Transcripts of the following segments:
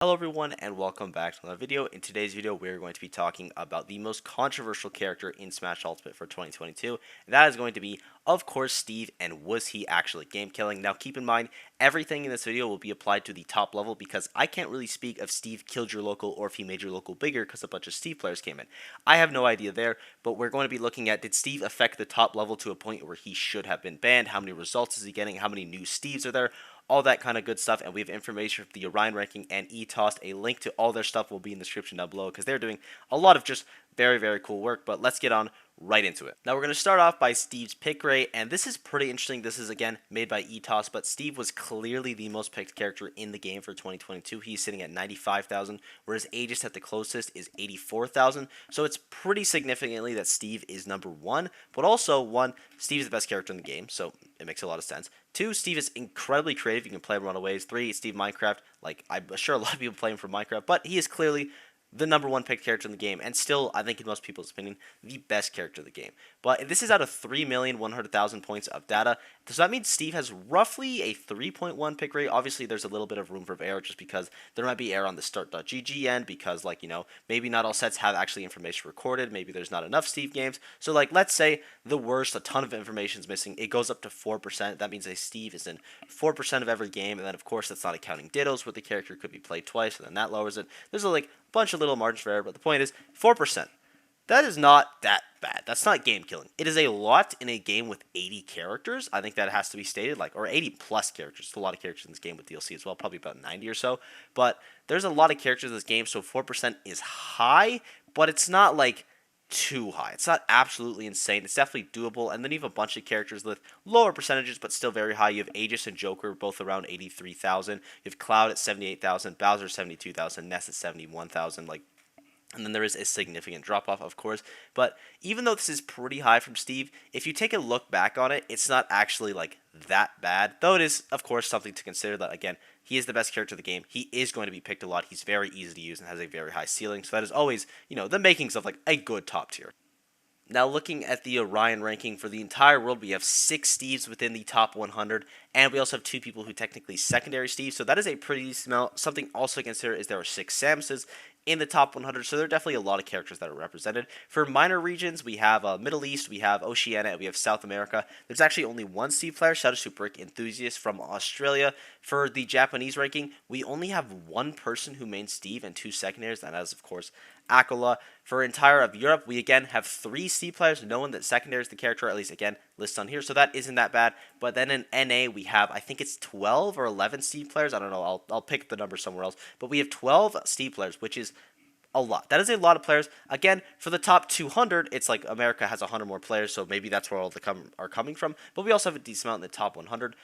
Hello everyone and welcome back to another video. In today's video we're going to be talking about the most controversial character in Smash Ultimate for 2022, and that is going to be, of course, Steve, and was he actually game killing. Now keep in mind, everything in this video will be applied to the top level because I can't really speak if Steve killed your local or if he made your local bigger because a bunch of Steve players came in. I have no idea there, but we're going to be looking at, did Steve affect the top level to a point where he should have been banned? How many results is he getting? How many new Steves are there? All that kind of good stuff, and we have information from the Orion ranking and ETOSSED. A link to all their stuff will be in the description down below because they're doing a lot of just very cool work. But let's get on right into it. Now we're going to start off by Steve's pick rate, and this is pretty interesting. This is again made by ETOSSED, but Steve was clearly the most picked character in the game for 2022. He's sitting at 95,000, whereas Aegis at the closest is 84,000. So it's pretty significantly that Steve is number one, but also one, Steve's the best character in the game, so it makes a lot of sense. Two, Steve is incredibly creative. You can play him a lot of ways. Three, Steve Minecraft. Like, I'm sure a lot of people play him for Minecraft, but he is clearly the number one picked character in the game, and still, I think in most people's opinion, the best character of the game. But this is out of 3,100,000 points of data, so that means Steve has roughly a 3.1 pick rate. Obviously, there's a little bit of room for error just because there might be error on the start.gg end because, like, maybe not all sets have actually information recorded. Maybe there's not enough Steve games. So, like, let's say the worst, a ton of information is missing. It goes up to 4%. That means a Steve is in 4% of every game, and then, of course, that's not accounting dittos where the character could be played twice, and then that lowers it. There's a bunch of little margins for error, but the point is 4%. That is not that bad. That's not game killing. It is a lot in a game with 80 characters. I think that has to be stated, or 80 plus characters. There's a lot of characters in this game with DLC as well, probably about 90 or so. But there's a lot of characters in this game, so 4% is high, but it's not too high. It's not absolutely insane. It's definitely doable. And then you have a bunch of characters with lower percentages, but still very high. You have Aegis and Joker both around 83,000. You have Cloud at 78,000, Bowser 72,000, Ness at 71,000. And then there is a significant drop-off, of course. But even though this is pretty high from Steve, if you take a look back on it, it's not actually, that bad. Though it is, of course, something to consider that, again, he is the best character of the game. He is going to be picked a lot. He's very easy to use and has a very high ceiling. So that is always, the makings of, a good top tier. Now, looking at the Orion ranking for the entire world, we have 6 Steves within the top 100, and we also have 2 people who technically secondary Steves, so that is a pretty decent amount. Something also to consider is there are 6 Samuses in the top 100, so there are definitely a lot of characters that are represented. For minor regions, we have Middle East, we have Oceania, and we have South America. There's actually only one Steve player, shout out to Brick Enthusiast from Australia. For the Japanese ranking, we only have one person who mains Steve and 2 secondaries, and that is, of course, Aquila. For entire of Europe, we again have 3 Steve players. No one that secondary is the character, at least again, lists on here, so that isn't that bad. But then in NA, we have, I think it's 12 or 11 Steve players. I don't know, I'll pick the number somewhere else. But we have 12 Steve players, which is a lot. That is a lot of players. Again, for the top 200, it's like America has 100 more players, so maybe that's where all the are coming from. But we also have a decent amount in the top 100.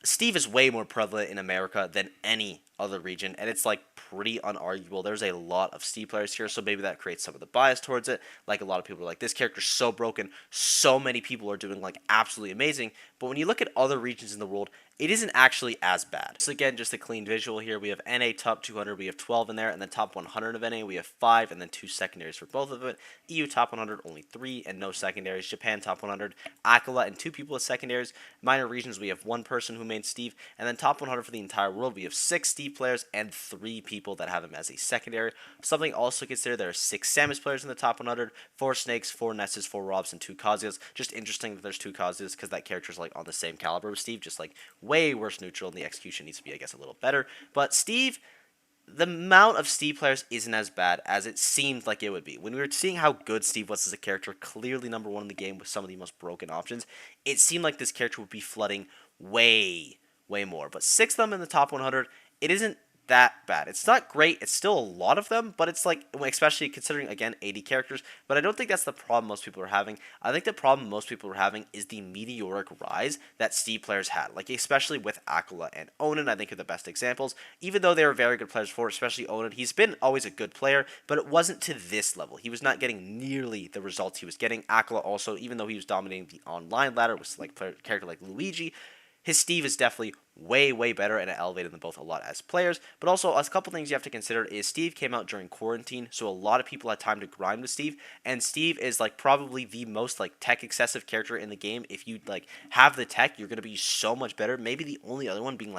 Steve is way more prevalent in America than any other region, and it's pretty unarguable. There's a lot of Steve players here, so maybe that creates some of the bias towards it. A lot of people are like, this character's so broken, so many people are doing absolutely amazing. But when you look at other regions in the world, it isn't actually as bad. So again, just a clean visual here. We have NA top 200, we have 12 in there, and then top 100 of NA, we have 5, and then 2 secondaries for both of it. EU top 100, only 3, and no secondaries. Japan top 100, Aquila, and 2 people as secondaries. Minor regions, we have 1 person who mains Steve, and then top 100 for the entire world, we have 6 Steve players and 3 people that have him as a secondary. Something also to consider, there are 6 Samus players in the top 100, 4 Snakes, 4 Nesses, 4 Robs, and 2 Kazuya's. Just interesting that there's 2 Kazuya's because that character's on the same caliber with Steve, just way worse neutral, and the execution needs to be, I guess, a little better. But Steve, the amount of Steve players isn't as bad as it seemed like it would be. When we were seeing how good Steve was as a character, clearly number 1 in the game with some of the most broken options, it seemed like this character would be flooding way more. But 6 of them in the top 100, it isn't that bad. It's not great. It's still a lot of them, but it's especially considering, again, 80 characters. But I don't think that's the problem most people are having. I think the problem most people are having is the meteoric rise that Steve players had, especially with Aquila and Onan. I think are the best examples. Even though they were very good players before, especially Onan, he's been always a good player, but it wasn't to this level. He was not getting nearly the results he was getting. Aquila also, even though he was dominating the online ladder with character like Luigi, his Steve is definitely way better and elevated them both a lot as players. But also, a couple things you have to consider is Steve came out during quarantine, so a lot of people had time to grind with Steve, and Steve is probably the most tech excessive character in the game. If you have the tech, you're going to be so much better. Maybe the only other one being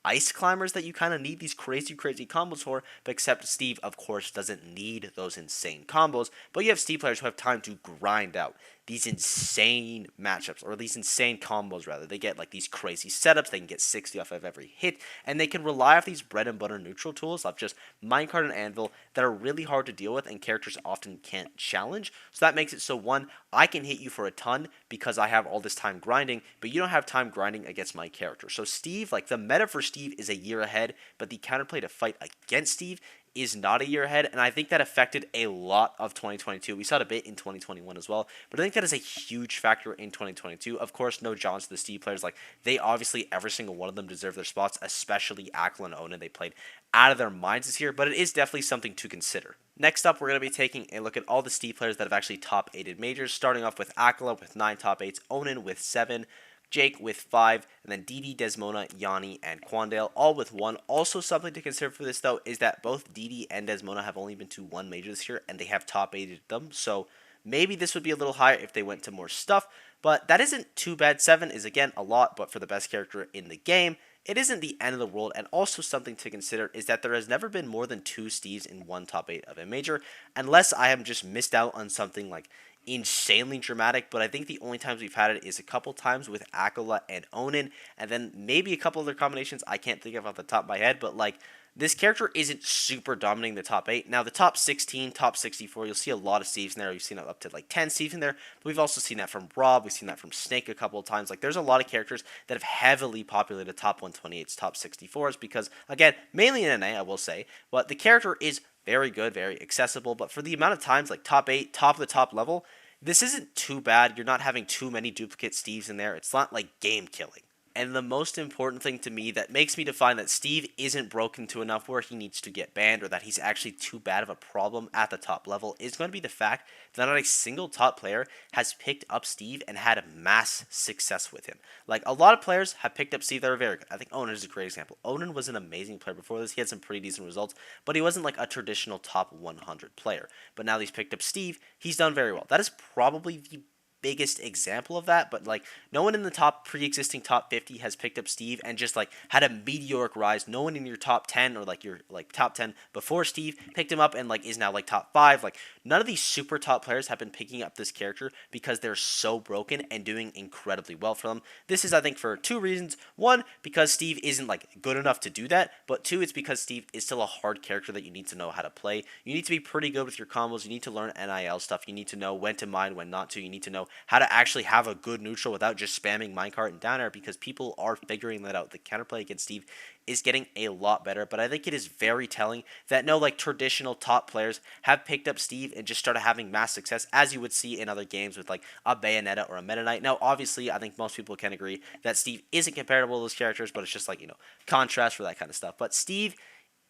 ice climbers that you kind of need these crazy combos for, but except Steve, of course, doesn't need those insane combos, but you have Steve players who have time to grind out these insane matchups, or these insane combos rather. They get like these crazy setups, they can get 60 off of every hit, and they can rely off these bread and butter neutral tools of just minecart and anvil that are really hard to deal with and characters often can't challenge. So that makes it so, one, I can hit you for a ton because I have all this time grinding, but you don't have time grinding against my character. So Steve, like the meta for Steve is a year ahead, but the counterplay to fight against Steve is not a year ahead, and I think that affected a lot of 2022. We saw it a bit in 2021 as well, but I think that is a huge factor in 2022. Of course, no Johns to the Steve players. Like, they obviously, every single one of them deserve their spots, especially Akla and Onan. They played out of their minds this year, but it is definitely something to consider. Next up, we're going to be taking a look at all the Steve players that have actually top 8'd majors, starting off with Akla with 9 top 8s, Onan with 7, Jake with 5, and then DD, Desmona, Yonnie, and Quandale all with 1. Also, something to consider for this, though, is that both DD and Desmona have only been to 1 major this year, and they have top 8'd them, so maybe this would be a little higher if they went to more stuff, but that isn't too bad. 7 is, again, a lot, but for the best character in the game, it isn't the end of the world. And also something to consider is that there has never been more than 2 Steves in one top 8 of a major, unless I have just missed out on something like insanely dramatic, but I think the only times we've had it is a couple times with Akala and Onan, and then maybe a couple other combinations I can't think of off the top of my head, but like, this character isn't super dominating the top 8. Now, the top 16, top 64, you'll see a lot of Steves in there. You've seen it up to like 10 Steves in there, but we've also seen that from Rob. We've seen that from Snake a couple of times. Like, there's a lot of characters that have heavily populated top 128s, top 64s, because, again, mainly in NA, I will say, but the character is very good, very accessible, but for the amount of times, like top 8, top of the top level, this isn't too bad. You're not having too many duplicate Steves in there. It's not like game killing. And the most important thing to me that makes me define that Steve isn't broken to enough where he needs to get banned, or that he's actually too bad of a problem at the top level, is going to be the fact that not a single top player has picked up Steve and had a mass success with him. Like, a lot of players have picked up Steve that are very good. I think Onan is a great example. Onan was an amazing player before this. He had some pretty decent results, but he wasn't like a traditional top 100 player. But now that he's picked up Steve, he's done very well. That is probably the biggest example of that, but like, no one in the pre-existing top 50 has picked up Steve and just like had a meteoric rise. No one in your top 10 or like your like top 10 before Steve picked him up and like is now like top 5. Like, none of these super top players have been picking up this character because they're so broken and doing incredibly well for them. This is, I think, for 2 reasons. 1, because Steve isn't like good enough to do that, but 2, it's because Steve is still a hard character that you need to know how to play. You need to be pretty good with your combos. You need to learn NIL stuff. You need to know when to mine, when not to. You need to know how to actually have a good neutral without just spamming minecart and down air, because people are figuring that out. The counterplay against Steve is getting a lot better, but I think it is very telling that no like traditional top players have picked up Steve and just started having mass success, as you would see in other games with like a Bayonetta or a Meta Knight. Now, obviously, I think most people can agree that Steve isn't comparable to those characters, but it's just like, you know, contrast for that kind of stuff. But Steve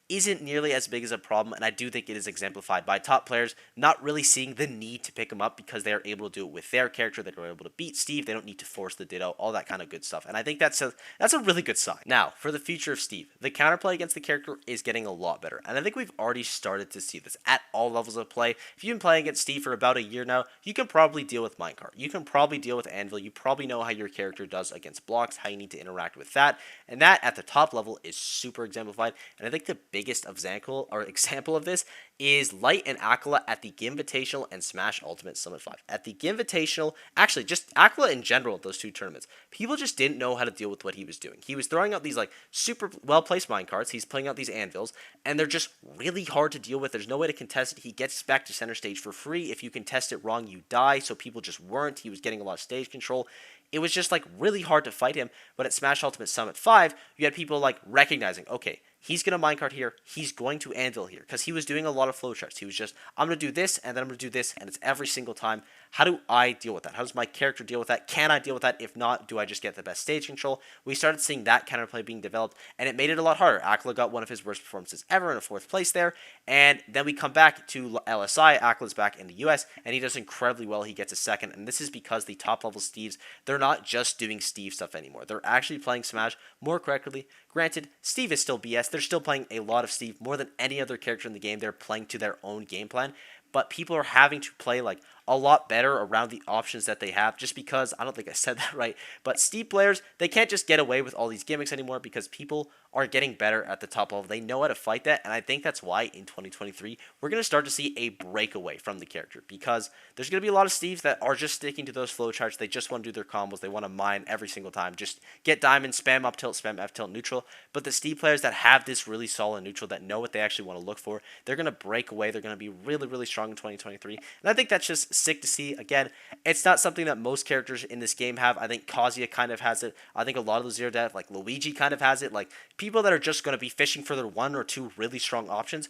isn't nearly as big as a problem, and I do think it is exemplified by top players not really seeing the need to pick him up because they are able to do it with their character. They're able to beat Steve. They don't need to force the ditto, all that kind of good stuff, and I think that's a really good sign. Now, for the future of Steve, the counterplay against the character is getting a lot better, and I think we've already started to see this at all levels of play. If you've been playing against Steve for about a year now, you can probably deal with minecart. You can probably deal with anvil. You probably know how your character does against blocks, how you need to interact with that, and that at the top level is super exemplified, and I think the biggest example of this is Light and Akala at the Invitational and Smash Ultimate Summit 5. At the Invitational, actually, just Akala in general at those 2 tournaments, people just didn't know how to deal with what he was doing. He was throwing out these like super well-placed minecarts, he's playing out these anvils, and they're just really hard to deal with. There's no way to contest it. He gets back to center stage for free. If you contest it wrong, you die, so people just weren't. He was getting a lot of stage control. It was just like really hard to fight him, but at Smash Ultimate Summit 5, you had people like recognizing, okay, he's going to minecart here, he's going to anvil here, because he was doing a lot of flowcharts. He was just, I'm going to do this, and then I'm going to do this, and it's every single time. How do I deal with that? How does my character deal with that? Can I deal with that? If not, do I just get the best stage control? We started seeing that counterplay being developed, and it made it a lot harder. Akala got one of his worst performances ever in a 4th place there, and then we come back to LSI. Akala's back in the US, and he does incredibly well. He gets a 2nd, and this is because the top-level Steves, they're not just doing Steve stuff anymore. They're actually playing Smash more correctly. Granted, Steve is still BS. They're still playing a lot of Steve. More than any other character in the game, they're playing to their own game plan. But people are having to play like a lot better around the options that they have, just because, I don't think I said that right, but Steve players, they can't just get away with all these gimmicks anymore because people are getting better at the top level. They know how to fight that, and I think that's why in 2023 we're going to start to see a breakaway from the character, because there's going to be a lot of Steves that are just sticking to those flowcharts. They just want to do their combos. They want to mine every single time. Just get diamond, spam up tilt, spam F tilt, neutral. But the Steve players that have this really solid neutral, that know what they actually want to look for, they're going to break away. They're going to be really, really strong in 2023. And I think that's just sick to see. Again, it's not something that most characters in this game have. I think Kazuya kind of has it. I think a lot of the zero death, like Luigi kind of has it. Like, people that are just going to be fishing for their one or two really strong options,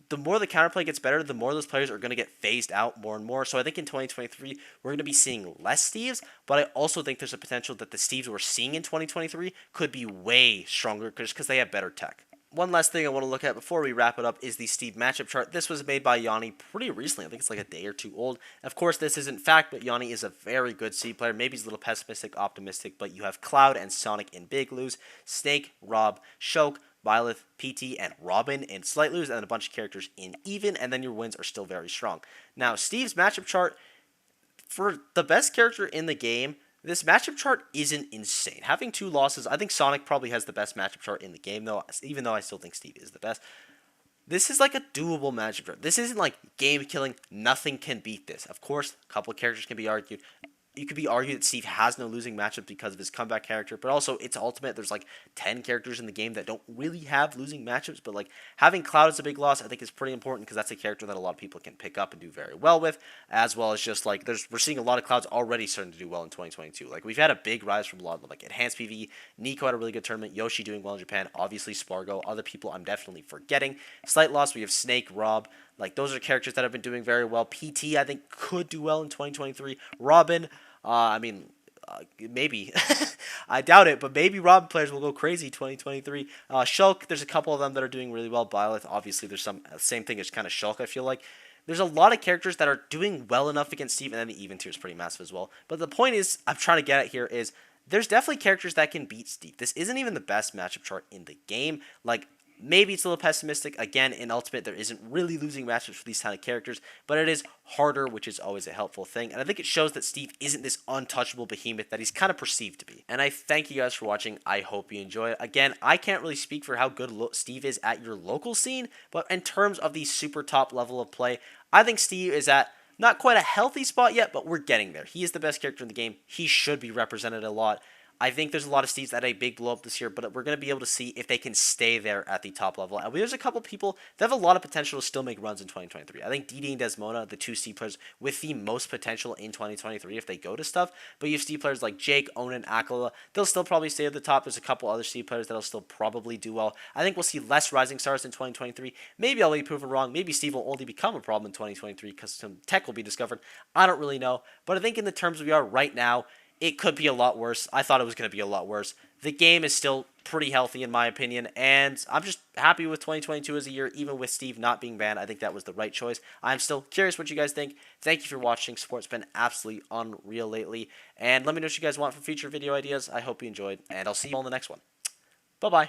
the more the counterplay gets better, the more those players are going to get phased out more and more. So I think in 2023, we're going to be seeing less Steves, but I also think there's a potential that the Steves we're seeing in 2023 could be way stronger just because they have better tech. One last thing I want to look at before we wrap it up is the Steve matchup chart. This was made by YONNI pretty recently. I think it's like a day or two old. Of course, this isn't fact, but YONNI is a very good Steve player. Maybe he's a little pessimistic, optimistic, but you have Cloud and Sonic in big lose, Snake, Rob, Shulk, Byleth, PT, and Robin in slight lose, and then a bunch of characters in even, and then your wins are still very strong. Now, Steve's matchup chart, for the best character in the game, this matchup chart isn't insane. Having 2 losses, I think Sonic probably has the best matchup chart in the game, though, even though I still think Steve is the best. This is like a doable matchup chart. This isn't like game killing. Nothing can beat this. Of course, a couple of characters can be argued. You could be argued that Steve has no losing matchups because of his comeback character, but also it's ultimate. There's like 10 characters in the game that don't really have losing matchups, but like having Cloud as a big loss, I think is pretty important because that's a character that a lot of people can pick up and do very well with, as well as just like we're seeing a lot of Clouds already starting to do well in 2022. Like we've had a big rise from a lot of them, like Enhanced PvE, Nico had a really good tournament, Yoshi doing well in Japan, obviously Spargo, other people I'm definitely forgetting. Slight loss, we have Snake, Rob. Like those are characters that have been doing very well. PT I think could do well in 2023. Robin. Maybe. I doubt it, but maybe Robin players will go crazy 2023. Shulk, there's a couple of them that are doing really well. Byleth, obviously, there's some same thing as kind of Shulk, I feel like. There's a lot of characters that are doing well enough against Steve, and then the even tier is pretty massive as well. But the point is, I'm trying to get at here is, there's definitely characters that can beat Steve. This isn't even the best matchup chart in the game. Like, maybe it's a little pessimistic. Again, in Ultimate, there isn't really losing matchups for these kind of characters, but it is harder, which is always a helpful thing. And I think it shows that Steve isn't this untouchable behemoth that he's kind of perceived to be. And I thank you guys for watching. I hope you enjoy it. Again, I can't really speak for how good Steve is at your local scene, but in terms of the super top level of play, I think Steve is at not quite a healthy spot yet, but we're getting there. He is the best character in the game. He should be represented a lot. I think there's a lot of Steves that had a big blow up this year, but we're going to be able to see if they can stay there at the top level. And there's a couple people that have a lot of potential to still make runs in 2023. I think DD and Desmona, the 2 Steve players with the most potential in 2023 if they go to stuff. But you have Steve players like Jake, Onan, Akala. They'll still probably stay at the top. There's a couple other Steve players that'll still probably do well. I think we'll see less rising stars in 2023. Maybe I'll be proven wrong. Maybe Steve will only become a problem in 2023 because some tech will be discovered. I don't really know. But I think in the terms we are right now, it could be a lot worse. I thought it was going to be a lot worse. The game is still pretty healthy in my opinion, and I'm just happy with 2022 as a year, even with Steve not being banned. I think that was the right choice. I'm still curious what you guys think. Thank you for watching. Support's been absolutely unreal lately, and let me know what you guys want for future video ideas. I hope you enjoyed, and I'll see you all in the next one. Bye-bye.